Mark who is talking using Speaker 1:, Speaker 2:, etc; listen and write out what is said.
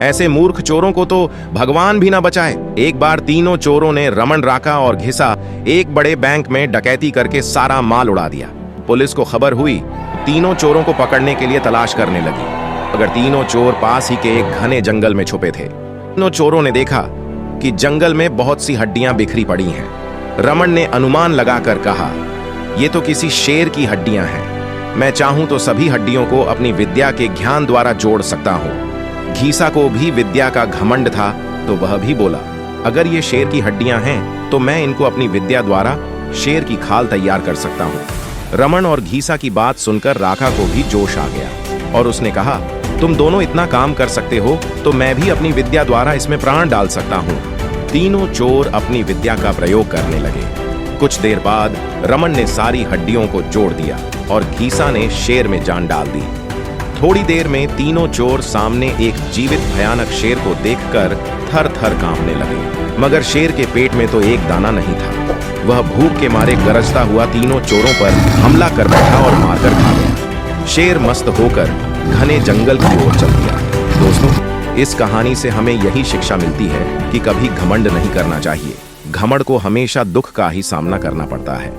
Speaker 1: ऐसे मूर्ख चोरों को तो भगवान भी ना बचाए। एक बार तीनों चोरों ने रमन, राका और घिसा एक बड़े बैंक में डकैती करके सारा माल उड़ा दिया। पुलिस को खबर हुई, तीनों चोरों को पकड़ने के लिए तलाश करने लगी, मगर तीनों चोर पास ही के एक घने जंगल में छुपे थे। तीनों चोरों ने देखा कि जंगल में बहुत सी हड्डियां बिखरी पड़ी हैं। रमन ने अनुमान लगाकर कहा, ये तो किसी शेर की हड्डियां हैं। मैं चाहूं तो सभी हड्डियों को अपनी विद्या के ज्ञान द्वारा जोड़ सकता हूं। घीसा को भी विद्या का घमंड था, तो वह भी बोला, अगर ये शेर की हड्डियां हैं तो मैं इनको अपनी विद्या द्वारा शेर की खाल तैयार कर सकता हूं। रमन और घीसा की बात सुनकर राका को भी जोश आ गया और उसने कहा, तुम दोनों इतना काम कर सकते हो तो मैं भी अपनी विद्या द्वारा इसमें प्राण डाल सकता हूं। तीनों चोर अपनी विद्या का प्रयोग करने लगे। कुछ देर बाद रमन ने सारी हड्डियों को जोड़ दिया और घीसा ने शेर में जान डाल दी। थोड़ी देर में तीनों चोर सामने एक जीवित भयानक शेर को देखकर थर थर कांपने लगे, मगर शेर के पेट में तो एक दाना नहीं था। वह भूख के मारे गरजता हुआ तीनों चोरों पर हमला कर बैठा और मारकर खा गया। शेर मस्त होकर घने जंगल की ओर चल दिया। दोस्तों, इस कहानी से हमें यही शिक्षा मिलती है कि कभी घमंड नहीं करना चाहिए। घमंड को हमेशा दुख का ही सामना करना पड़ता है।